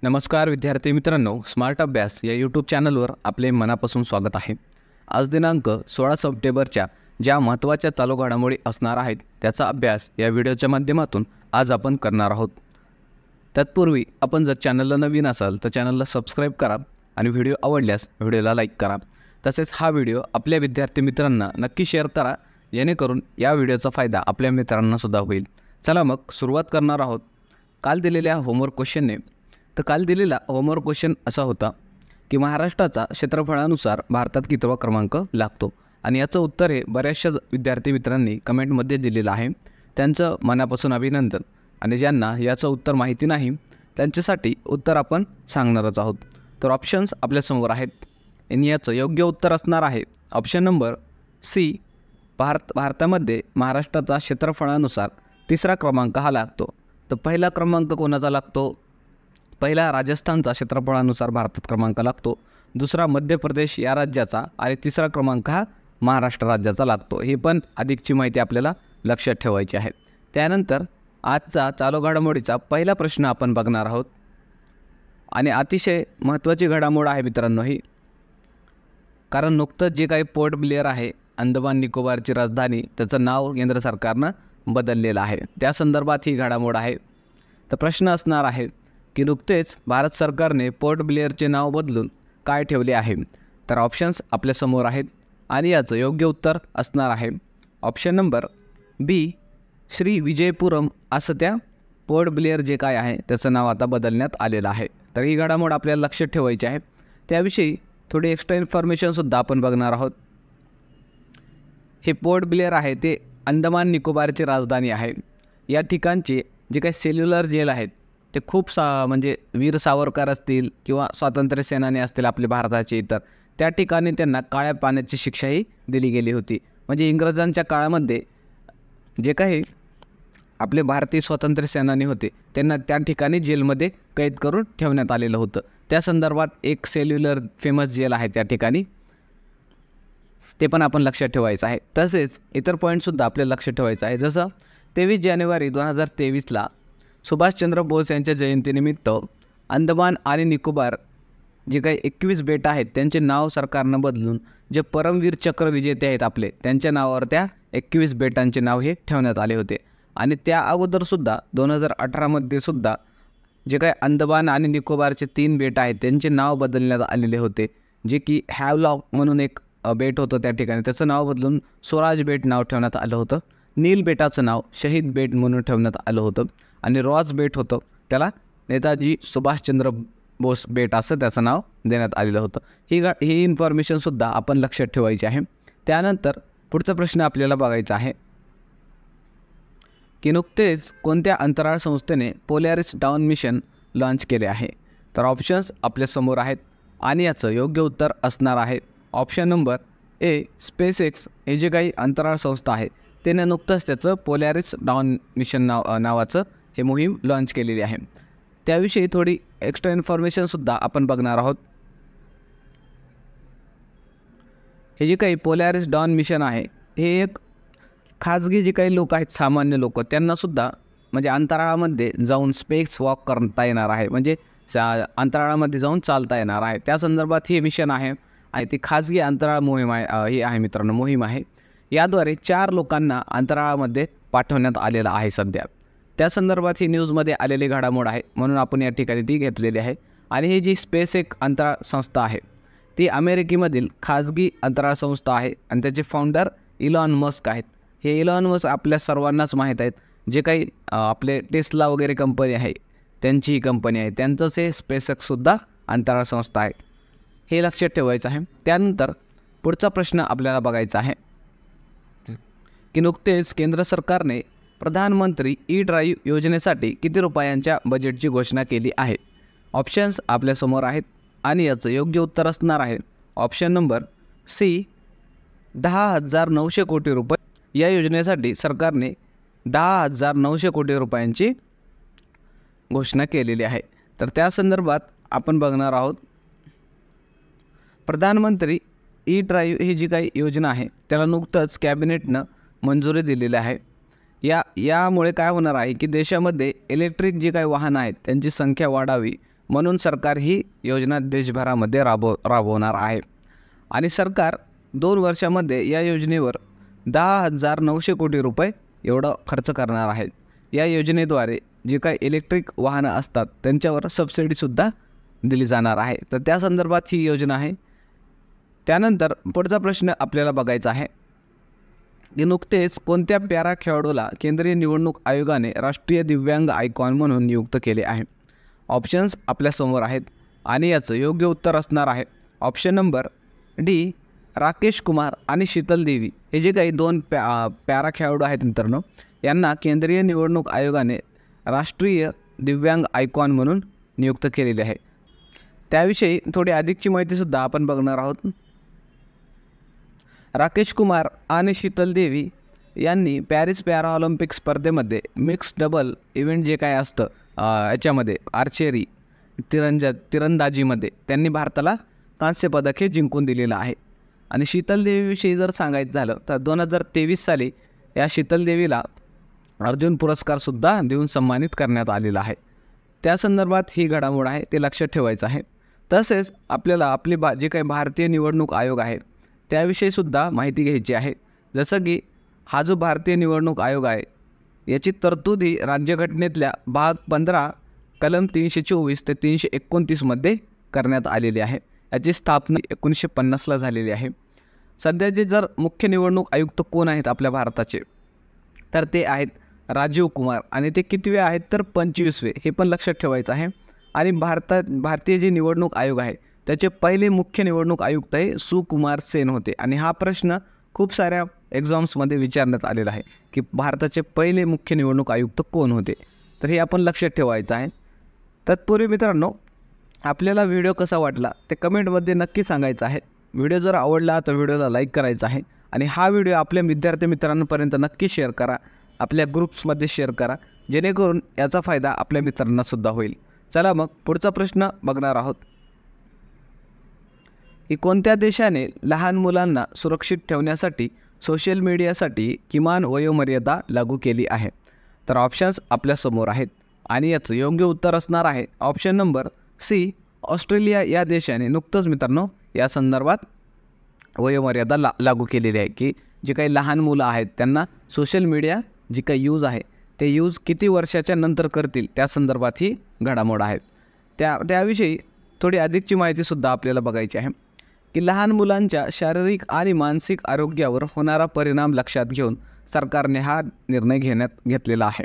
नमस्कार विद्यार्थी मित्रांनो, स्मार्ट अभ्यास या यूट्यूब चॅनलवर आपले मनापासून स्वागत आहे। आज दिनांक 16 सप्टेंबरच्या ज्या महत्त्वाच्या चालू घडामोडी असणार आहेत त्याचा अभ्यास या व्हिडिओच्या माध्यमातून आज आपण करणार आहोत। तत्पूर्वी आपण जर चॅनलला नवीन असाल तर चॅनलला सबस्क्राईब करा आणि व्हिडिओ आवडल्यास व्हिडिओला लाईक करा। तसेच हा व्हिडिओ आपल्या विद्यार्थी मित्रांना नक्की शेअर करा, जेणेकरून या व्हिडिओचा फायदा आपल्या मित्रांना सुद्धा होईल। चला मग सुरुवात करणार आहोत काल दिलेल्या होमवर्क क्वेश्चनने। तर काल दिलेला होमवर्क क्वेश्चन असा होता की महाराष्ट्राचा क्षेत्रफळानुसार भारतात कितवा क्रमांक लागतो, आणि याचं उत्तर हे बऱ्याचशा विद्यार्थी मित्रांनी कमेंटमध्ये दिलेलं आहे। त्यांचं मनापासून अभिनंदन। आणि ज्यांना याचं उत्तर माहिती नाही त्यांच्यासाठी उत्तर आपण सांगणारच आहोत। तर ऑप्शन्स आपल्यासमोर आहेत आणि याचं योग्य उत्तर असणार आहे ऑप्शन नंबर सी। भारतामध्ये महाराष्ट्राचा क्षेत्रफळानुसार तिसरा क्रमांक हा लागतो। तर पहिला क्रमांक कोणाचा लागतो? पहिला राजस्थानचा क्षेत्रफळानुसार भारतात क्रमांक लागतो, दुसरा मध्य प्रदेश या राज्याचा, आणि तिसरा क्रमांक हा महाराष्ट्र राज्याचा लागतो। ही पण अधिकची माहिती आपल्याला लक्षात ठेवायची आहे। त्यानंतर आजचा चालू घडामोडीचा पहिला प्रश्न आपण बघणार आहोत, आणि अतिशय महत्त्वाची घडामोड आहे मित्रांनो ही, कारण नुकतंच जे काही पोर्ट ब्लेअर आहे अंदमान निकोबारची राजधानी, त्याचं नाव केंद्र सरकारनं बदललेलं आहे। त्या संदर्भात ही घडामोड आहे। तर प्रश्न असणार आहे की नुकतेच भारत सरकारने पोर्ट ब्लेअरचे नाव बदलून काय ठेवले आहे? तर ऑप्शन्स आपल्यासमोर आहेत आणि याचं योग्य उत्तर असणार आहे ऑप्शन नंबर बी, श्री विजयपुरम असं त्या पोर्ट ब्लेअर जे काय आहे त्याचं नाव आता बदलण्यात आलेलं आहे। तर ही घडामोड आपल्याला लक्षात ठेवायची आहे। त्याविषयी थोडी एक्स्ट्रा इन्फॉर्मेशनसुद्धा आपण बघणार आहोत। हे पोर्ट ब्लेअर आहे ते अंदमान निकोबारची राजधानी आहे। या ठिकाणचे जे काही सेल्युलर जेल आहेत ते खूप म्हणजे वीर सावरकर असतील किंवा स्वातंत्र्य सेनानी असतील आपले भारताचे इतर, त्या ठिकाणी त्यांना काळ्या पाण्याची शिक्षाही दिली गेली होती। म्हणजे इंग्रजांच्या काळामध्ये जे काही आपले भारतीय स्वातंत्र्य सेनानी होते त्यांना त्या ठिकाणी जेलमध्ये कैद करून ठेवण्यात आलेलं होतं। त्या संदर्भात एक सेल्युलर फेमस जेल आहे त्या ठिकाणी, ते पण आपण लक्षात ठेवायचं आहे। तसेच इतर पॉईंटसुद्धा आपल्याला लक्षात ठेवायचं आहे, जसं 23 जानेवारी 2023ला सुभाषचंद्र बोस यांच्या जयंतीनिमित्त अंदमान आणि निकोबार जे काही 21 बेट आहेत त्यांचे नाव सरकारनं बदलून जे परमवीर चक्र विजेते आहेत आपले, त्यांच्या नावावर त्या 21 बेटांचे नाव हे ठेवण्यात आले होते। आणि त्या अगोदरसुद्धा 2018मध्ये सुद्धा जे काही अंदमान आणि निकोबारचे 3 बेट आहेत त्यांचे नाव बदलण्यात आलेले होते, जे की हॅवलॉक म्हणून एक बेट होतं त्या ठिकाणी, त्याचं नाव बदलून स्वराज बेट नाव ठेवण्यात आलं होतं। नील बेटाचं नाव शहीद बेट म्हणून ठेवण्यात आलं होतं, आणि रॉज बेट होतं त्याला नेताजी सुभाषचंद्र बोस बेट असं त्याचं नाव देण्यात आलेलं होतं। ही इन्फॉर्मेशनसुद्धा आपण लक्षात ठेवायची आहे। त्यानंतर पुढचा प्रश्न आपल्याला बघायचा आहे की नुकतेच कोणत्या अंतराळ संस्थेने पोलॅरिस डाऊन मिशन लॉन्च केले आहे? तर ऑप्शन्स आपल्यासमोर आहेत आणि याचं योग्य उत्तर असणार आहे option number A, space x हे जे काही अंतराळ संस्था आहे त्याने नुकतंच त्याचं पोलॅरिस डाऊन मिशन नावाचं हे मोहीम लॉन्च केलेली आहे। त्याविषयी थोडी एक्स्ट्रा इन्फॉर्मेशनसुद्धा आपण बघणार आहोत। हे जे काही पोलॅरिस डाऊन मिशन आहे हे एक खाजगी जे काही लोक आहेत, सामान्य लोक, त्यांनासुद्धा म्हणजे अंतराळामध्ये जाऊन स्पेस वॉक करता येणार आहे, म्हणजे अंतराळामध्ये जाऊन चालता येणार आहे। त्या संदर्भात हे मिशन आहे आणि ती खाजगी अंतराळ मोहीम आहे, ही आहे मित्रांनो मोहीम आहे। याद्वारे 4 लोकांना अंतराळामध्ये पाठवण्यात आलेलं आहे सध्या। त्या संदर्भात ही न्यूजमध्ये आलेली घडामोड आहे, म्हणून आपण या ठिकाणी ती घेतलेली आहे। आणि ही जी स्पेस एक अंतराळ संस्था आहे ती अमेरिकेमधील खाजगी अंतराळ संस्था आहे, आणि त्याचे फाउंडर इलॉन मस्क आहेत। हे इलॉन मस्क आपल्या सर्वांनाच माहीत आहेत, जे काही आपले टेस्ला वगैरे कंपनी आहे त्यांची ही कंपनी आहे, त्यांचंच हे स्पेसएक्ससुद्धा अंतराळ संस्था आहे, हे लक्षात ठेवायचं आहे। त्यानंतर पुढचा प्रश्न आपल्याला बघायचा आहे की नुकतेच केंद्र सरकारने प्रधानमंत्री ई ड्राईव्ह योजनेसाठी किती रुपयांच्या बजेटची घोषणा केली आहे? ऑप्शन्स आपल्यासमोर आहेत आणि याचं योग्य उत्तर असणार आहे ऑप्शन नंबर सी, 10,900 कोटी रुपये। या योजनेसाठी सरकारने 10,900 कोटी रुपयांची घोषणा केलेली आहे। तर त्या संदर्भात आपण बघणार आहोत प्रधानमंत्री ई ड्राईव्ह ही जी काही योजना आहे त्याला नुकतंच कॅबिनेटनं मंजुरी दिलेली आहे। यामुळे काय होणार आहे की देशामध्ये इलेक्ट्रिक जी काही वाहनं आहेत त्यांची संख्या वाढावी, म्हणून सरकार ही योजना देशभरामध्ये राबवणार आहे आणि सरकार 2 वर्षामध्ये या योजनेवर 10,900 कोटी रुपये एवढं खर्च करणार आहे. या योजनेद्वारे जे काही इलेक्ट्रिक वाहनं असतात त्यांच्यावर सबसिडीसुद्धा दिली जाणार आहे. तर त्या संदर्भात ही योजना आहे. त्यानंतर पुढचा प्रश्न आपल्याला बघायचा आहे की नुकतेच कोणत्या पॅरा खेळाडूला केंद्रीय निवडणूक आयोगाने राष्ट्रीय दिव्यांग आयकॉन म्हणून नियुक्त केले आहे. ऑप्शन्स आपल्यासमोर आहेत आणि याचं योग्य उत्तर असणार आहे option number D, Rakesh Kumar आणि शीतल देवी. हे जे काही 2 पॅरा खेळाडू आहेत मित्रांनो, यांना केंद्रीय निवडणूक आयोगाने राष्ट्रीय दिव्यांग आयकॉन म्हणून नियुक्त केलेले आहे. त्याविषयी थोडी अधिकची माहितीसुद्धा आपण बघणार आहोत. राकेश कुमार आणि शीतल देवी यांनी पॅरिस पॅराऑलिम्पिक स्पर्धेमध्ये मिक्स डबल इव्हेंट जे काय असतं याच्यामध्ये आर्चरी तिरंदाजीमध्ये त्यांनी भारताला कांस्य पदक हे जिंकून दिलेलं आहे. आणि शीतल देवीविषयी जर सांगायचं झालं तर 2023 साली या शीतल देवीला अर्जुन पुरस्कारसुद्धा देऊन सन्मानित करण्यात आलेला आहे. त्या संदर्भात ही घडामोड आहे ते लक्षात ठेवायचं आहे. तसेच आपल्याला आपली जे काही भारतीय निवडणूक आयोग आहे त्याविषयीसुद्धा माहिती घ्यायची आहे. जसं की हा जो भारतीय निवडणूक आयोग आहे याची तरतूद ही राज्यघटनेतल्या भाग 15 कलम 324 ते 329 मध्ये करण्यात आलेली आहे. याची स्थापना 1950ला झालेली आहे. सध्याचे जर मुख्य निवडणूक आयुक्त कोण आहेत आपल्या भारताचे तर ते आहेत राजीव कुमार आणि ते कितवे आहेत तर 25वे. हे पण लक्षात ठेवायचं आहे. आणि भारतीय जे निवडणूक आयोग आहे त्याचे पहिले मुख्य निवडणूक आयुक्त हे सुकुमार सेन होते. आणि हा प्रश्न खूप साऱ्या एक्झाम्समध्ये विचारण्यात आलेला आहे की भारताचे पहिले मुख्य निवडणूक आयुक्त कोण होते. तर हे आपण लक्षात ठेवायचं आहे. तत्पूर्वी मित्रांनो आपल्याला व्हिडिओ कसा वाटला ते कमेंटमध्ये नक्की सांगायचं आहे. व्हिडिओ जर आवडला तर व्हिडिओला लाईक करायचा आहे आणि हा व्हिडिओ आपल्या विद्यार्थी मित्रांपर्यंत नक्की शेअर करा, आपल्या ग्रुप्समध्ये शेअर करा, जेणेकरून याचा फायदा आपल्या मित्रांनासुद्धा होईल. चला मग पुढचा प्रश्न बघणार आहोत की कोणत्या देशाने लहान मुलांना सुरक्षित ठेवण्यासाठी सोशल मीडियासाठी किमान वयोमर्यादा लागू केली आहे. तर ऑप्शन्स आपल्यासमोर आहेत आणि याचं योग्य उत्तर असणार आहे ऑप्शन नंबर सी, ऑस्ट्रेलिया. या देशाने नुकतंच मित्रांनो या संदर्भात वयोमर्यादा लागू केलेली आहे की जे काही लहान मुलं आहेत त्यांना सोशल मीडिया जी काही यूज आहे ते यूज किती वर्षाच्या नंतर करतील त्या संदर्भात ही घडामोड आहे. त्याविषयी थोडी अधिकची माहितीसुद्धा आपल्याला बघायची आहे की लहान मुलांच्या शारीरिक आणि मानसिक आरोग्यावर होणारा परिणाम लक्षात घेऊन सरकारने हा निर्णय घेतलेला आहे.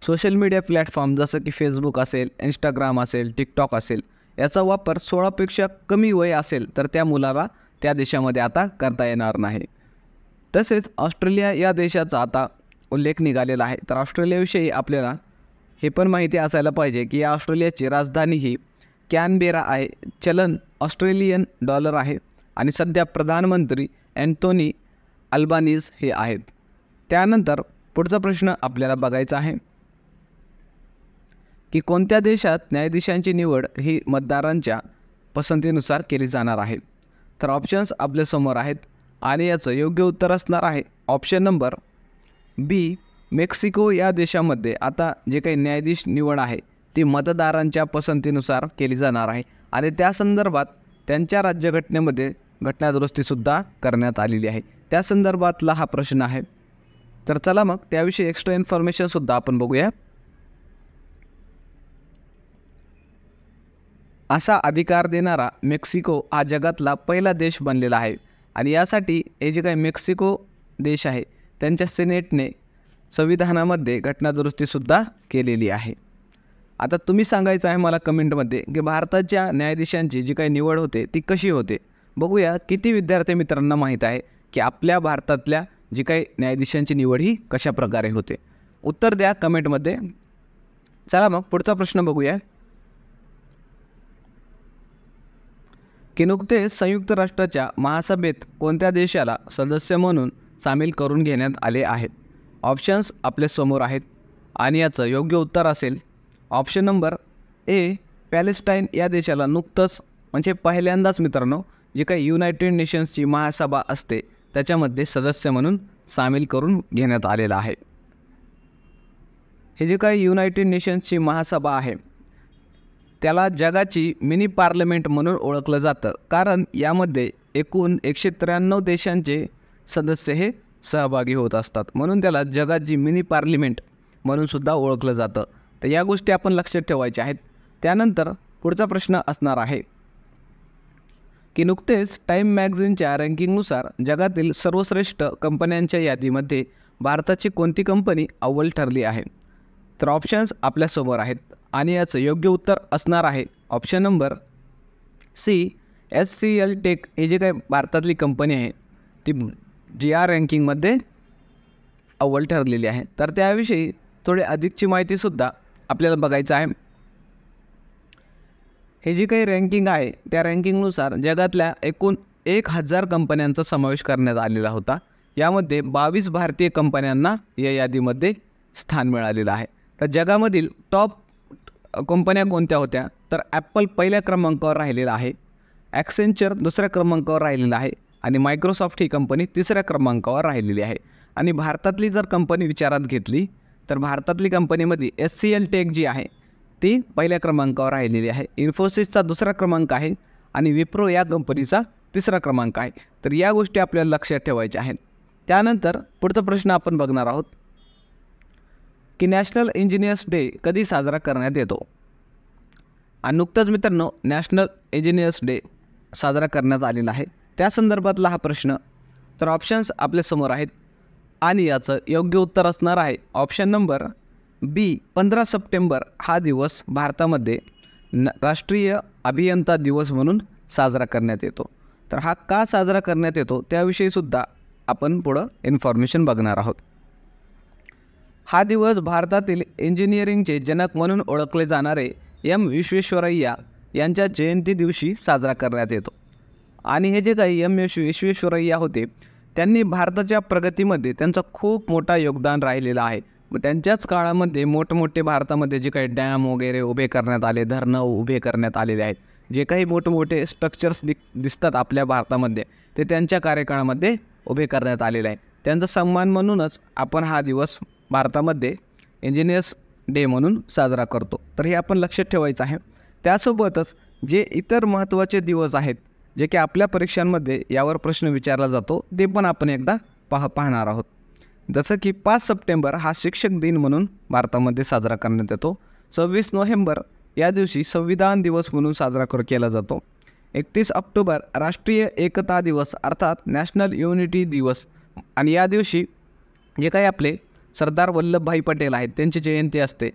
सोशल मीडिया प्लॅटफॉर्म जसं की फेसबुक असेल, इंस्टाग्राम असेल, टिकटॉक असेल याचा वापर 16पेक्षा कमी वय असेल तर त्या मुलाला त्या देशामध्ये आता करता येणार नाही. तसेच ऑस्ट्रेलिया या देशाचा आता उल्लेख निघालेला आहे. तर ऑस्ट्रेलियाविषयी आपल्याला हे पण माहिती असायला पाहिजे की या ऑस्ट्रेलियाची राजधानी ही कॅनबेरा आहे. चलन ऑस्ट्रेलियन डॉलर आहे आणि सध्या प्रधानमंत्री अँथोनी अल्बानीज हे आहेत. त्यानंतर पुढचा प्रश्न आपल्याला बघायचा आहे की कोणत्या देशात न्यायाधीशांची निवड ही मतदारांच्या पसंतीनुसार केली जाणार आहे. तर ऑप्शन्स आपल्यासमोर आहेत आणि याचं योग्य उत्तर असणार आहे ऑप्शन नंबर बी, मेक्सिको. या देशामध्ये आता जे काही न्यायाधीश निवड आहे ती मतदारांच्या पसंतीनुसार केली जाणार आहे आणि त्या संदर्भात त्यांच्या राज्यघटनेमध्ये घटनादुरुस्तीसुद्धा करण्यात आलेली आहे. त्या संदर्भातला हा प्रश्न आहे. तर चला मग त्याविषयी एक्स्ट्रा इन्फॉर्मेशनसुद्धा आपण बघूया. असा अधिकार देणारा मेक्सिको हा जगातला पहिला देश बनलेला आहे आणि यासाठी हे जे काही मेक्सिको देश आहे त्यांच्या सिनेटने संविधानामध्ये घटनादुरुस्तीसुद्धा केलेली आहे. आता तुम्ही सांगायचं आहे मला कमेंटमध्ये की भारताच्या न्यायाधीशांची जी काही निवड होते ती कशी होते. बघूया किती विद्यार्थी मित्रांना माहीत आहे की आपल्या भारतातल्या जी काही न्यायाधीशांची निवड ही कशा प्रकारे होते. उत्तर द्या कमेंटमध्ये. चला मग पुढचा प्रश्न बघूया की नुकतेच संयुक्त राष्ट्राच्या महासभेत कोणत्या देशाला सदस्य म्हणून सामील करून घेण्यात आले आहे. ऑप्शन्स आपल्यासमोर आहेत आणि याचं योग्य उत्तर असेल ऑप्शन नंबर ए, पॅलेस्टाईन. या देशाला नुकतंच म्हणजे पहिल्यांदाच मित्रांनो जी काही युनायटेड नेशन्सची महासभा असते त्याच्यामध्ये सदस्य म्हणून सामील करून घेण्यात आलेलं आहे. हे जे काही युनायटेड नेशन्सची महासभा आहे त्याला जगाची मिनी पार्लमेंट म्हणून ओळखलं जातं, कारण यामध्ये एकूण 193 देशांचे सदस्य हे सहभागी होत असतात, म्हणून त्याला जगाची मिनी पार्लिमेंट म्हणून सुद्धा ओळखलं जातं. तर या गोष्टी आपण लक्षात ठेवायच्या आहेत. त्यानंतर पुढचा प्रश्न असणार आहे की नुकतेच टाईम मॅगझिनच्या रँकिंगनुसार जगातील सर्वश्रेष्ठ कंपन्यांच्या यादीमध्ये भारताची कोणती कंपनी अव्वल ठरली आहे? तर ऑप्शन्स आपल्यासमोर आहेत आणि याचं योग्य उत्तर असणार आहे option number C, HCL tech. हे जे काही भारतातली कंपनी आहे ती GR रँकिंगमध्ये अव्वल ठरलेली आहे. तर त्याविषयी थोडी अधिकची माहितीसुद्धा आपल्याला बघायचं आहे. हे जी काही रँकिंग आहे त्या रँकिंगनुसार जगातल्या एकूण 1000 कंपन्यांचा समावेश करण्यात आलेला होता. यामध्ये 22 भारतीय कंपन्यांना या यादीमध्ये स्थान मिळालेलं आहे. तर जगामधील टॉप कंपन्या कोणत्या होत्या? तर ॲपल पहिल्या क्रमांकावर राहिलेला आहे, ॲक्सेंचर दुसऱ्या क्रमांकावर राहिलेला आहे आणि मायक्रोसॉफ्ट ही कंपनी तिसऱ्या क्रमांकावर राहिलेली आहे. आणि भारतातली जर कंपनी विचारात घेतली तर भारतातली कंपनीमध्ये HCL टेक जी आहे ती पहिल्या क्रमांकावर राहिलेली आहे, इन्फोसिसचा दुसरा क्रमांक आहे आणि विप्रो या कंपनीचा तिसरा क्रमांक आहे. तर या गोष्टी आपल्याला लक्षात ठेवायच्या आहेत. त्यानंतर पुढचा प्रश्न आपण बघणार आहोत की नॅशनल इंजिनियर्स डे कधी साजरा करण्यात येतो? आणि नुकतंच मित्रांनो नॅशनल इंजिनियर्स डे साजरा करण्यात आलेला आहे. त्या संदर्भातला हा प्रश्न. तर ऑप्शन्स आपल्यासमोर आहेत आणि याचं योग्य उत्तर असणार आहे ऑप्शन नंबर बी, 15 सप्टेंबर हा दिवस भारतामध्ये राष्ट्रीय अभियंता दिवस म्हणून साजरा करण्यात येतो. तर हा का साजरा करण्यात येतो त्याविषयीसुद्धा आपण पुढं इन्फॉर्मेशन बघणार आहोत. हा दिवस भारतातील इंजिनिअरिंगचे जनक म्हणून ओळखले जाणारे एम विश्वेश्वरय्या यांच्या जयंती दिवशी साजरा करण्यात येतो. आणि हे जे काही एम विश्वेश्वरय्या होते त्यांनी भारताच्या प्रगतीमध्ये त्यांचं खूप मोठा योगदान राहिलेलं आहे. त्यांच्याच काळामध्ये मोठमोठे भारतामध्ये जे काही डॅम वगैरे उभे करण्यात आले, धरणं उभे करण्यात आलेले आहेत, जे काही मोठमोठे स्ट्रक्चर्स दिसतात आपल्या भारतामध्ये ते त्यांच्या कार्यकाळामध्ये उभे करण्यात आलेले आहे. त्यांचा सन्मान म्हणूनच आपण हा दिवस भारतामध्ये इंजिनियर्स डे म्हणून साजरा करतो. तर हे आपण लक्षात ठेवायचं आहे. त्यासोबतच जे इतर महत्त्वाचे दिवस आहेत जे की आपल्या परीक्षांमध्ये यावर प्रश्न विचारला जातो ते पण आपण एकदा पाहणार आहोत. जसं की 5 सप्टेंबर हा शिक्षक दिन म्हणून भारतामध्ये साजरा करण्यात येतो. 26 नोव्हेंबर या दिवशी संविधान दिवस म्हणून साजरा केला जातो. 31 ऑक्टोबर राष्ट्रीय एकता दिवस अर्थात नॅशनल युनिटी दिवस, आणि या दिवशी जे काही आपले सरदार वल्लभभाई पटेल आहेत त्यांची जयंती असते.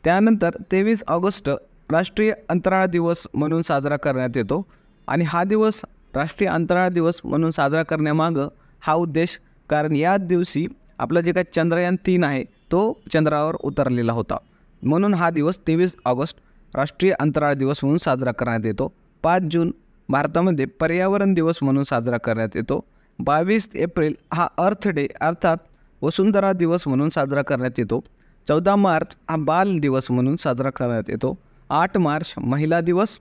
त्यानंतर 23 ऑगस्ट राष्ट्रीय अंतराळ दिवस म्हणून साजरा करण्यात येतो. आणि हा दिवस राष्ट्रीय अंतराळ दिवस म्हणून साजरा करण्यामागं हा उद्देश, कारण या दिवशी आपलं जे काही चंद्रयान 3 आहे तो चंद्रावर उतरलेला होता, म्हणून हा दिवस 23 ऑगस्ट राष्ट्रीय अंतराळ दिवस म्हणून साजरा करण्यात येतो. 5 जून भारतामध्ये पर्यावरण दिवस म्हणून साजरा करण्यात येतो. 22 एप्रिल हा अर्थ डे अर्थात वसुंधरा दिवस म्हणून साजरा करण्यात येतो. 14 मार्च हा बाल दिवस म्हणून साजरा करण्यात येतो. 8 मार्च महिला दिवस.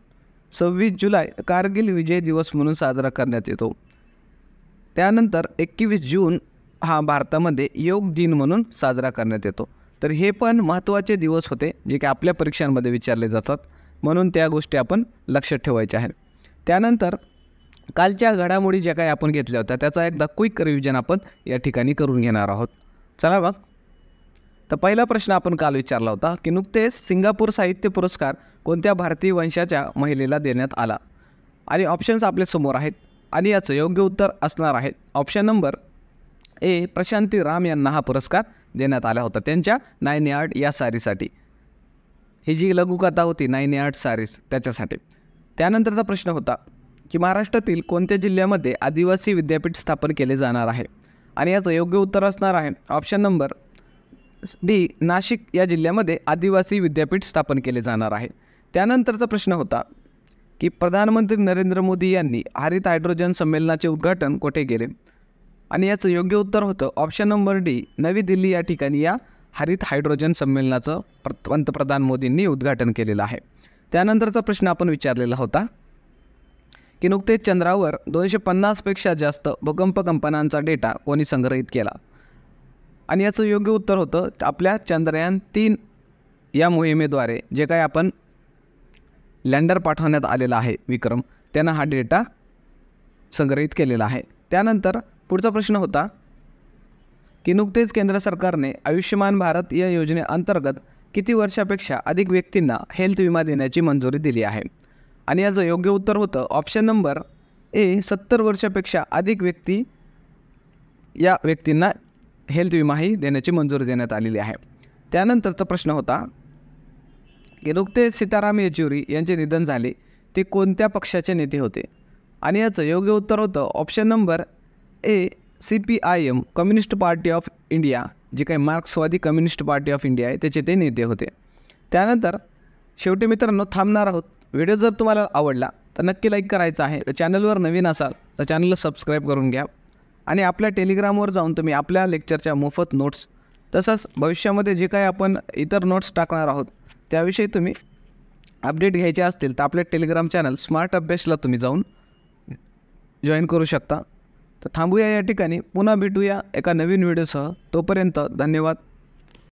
26 जुलै कारगिल विजय दिवस म्हणून साजरा करण्यात येतो. त्यानंतर 21 जून हा भारतामध्ये योग दिन म्हणून साजरा करण्यात येतो. तर हे पण महत्त्वाचे दिवस होते जे की आपल्या परीक्षांमध्ये विचारले जातात, म्हणून त्या गोष्टी आपण लक्षात ठेवायच्या आहेत. त्यानंतर कालच्या घडामोडी ज्या काही आपण घेतल्या होत्या त्याचा एकदा क्विक रिव्हिजन आपण या ठिकाणी करून घेणार आहोत. चला मग. तर पहिला प्रश्न आपण काल विचारला होता की नुकतेच सिंगापूर साहित्य पुरस्कार कोणत्या भारतीय वंशाच्या महिलेला देण्यात आला? आणि ऑप्शन्स आपल्यासमोर आहेत आणि याचं योग्य उत्तर असणार आहे option number A, Prashanti Ram यांना हा पुरस्कार देण्यात आला होता त्यांच्या 9 यार्ड या सारीसाठी. ही जी लघुकथा होती 9 यार्ड सारीज त्याच्यासाठी. त्यानंतरचा प्रश्न होता की महाराष्ट्रातील कोणत्या जिल्ह्यामध्ये आदिवासी विद्यापीठ स्थापन केले जाणार आहे? आणि याचं योग्य उत्तर असणार आहे ऑप्शन नंबर डी, नाशिक या जिल्ह्यामध्ये आदिवासी विद्यापीठ स्थापन केले जाणार आहे. त्यानंतरचा प्रश्न होता की प्रधानमंत्री नरेंद्र मोदी यांनी हरित हायड्रोजन संमेलनाचे उद्घाटन कुठे केले? आणि याचं योग्य उत्तर होतं ऑप्शन नंबर डी, नवी दिल्ली या ठिकाणी या हरित हायड्रोजन संमेलनाचं पंतप्रधान मोदींनी उद्घाटन केलेलं आहे. त्यानंतरचा प्रश्न आपण विचारलेला होता की नुकतेच चंद्रावर 250पेक्षा जास्त भूकंप कंपनांचा डेटा कोणी संग्रहित केला? आणि याचं योग्य उत्तर होतं आपल्या चंद्रयान 3 या मोहिमेद्वारे जे काही आपण लँडर पाठवण्यात आलेला आहे विक्रम, त्यानं हा डेटा संग्रहित केलेला आहे. त्यानंतर पुढचा प्रश्न होता की नुकतेच केंद्र सरकारने आयुष्यमान भारत या योजनेअंतर्गत किती वर्षापेक्षा अधिक व्यक्तींना हेल्थ विमा देण्याची मंजुरी दिली आहे. आणि याचं योग्य उत्तर होतं ऑप्शन नंबर ए, 70 वर्षापेक्षा अधिक या व्यक्तींना हेल्थ विमाही देण्याची मंजुरी देण्यात आलेली आहे. त्यानंतरचा प्रश्न होता की नुकतेच सीताराम येचुरी यांचे निधन झाले, ते कोणत्या पक्षाचे नेते होते. आणि याचं योग्य उत्तर होतं option number A, CPIM, communist party of India, जे काही मार्क्सवादी कम्युनिस्ट पार्टी ऑफ इंडिया आहे त्याचे ते नेते होते. त्यानंतर शेवटी मित्रांनो थांबणार आहोत. व्हिडिओ जर तुम्हाला आवडला तर नक्की लाईक करायचं आहे. चॅनलवर नवीन असाल तर चॅनलला सबस्क्राईब करून घ्या. आणि आपल्या टेलिग्रामवर जाऊन तुम्ही आपल्या लेक्चरच्या मोफत नोट्स तसंच भविष्यामध्ये जे काही आपण इतर नोट्स टाकणार आहोत त्याविषयी तुम्ही अपडेट घ्यायचे असतील तर आपल्या टेलिग्राम चॅनल स्मार्ट अभ्यासला तुम्ही जाऊन जॉईन करू शकता. तर थांबूया या ठिकाणी, पुन्हा भेटूया एका नवीन व्हिडिओसह. तोपर्यंत धन्यवाद.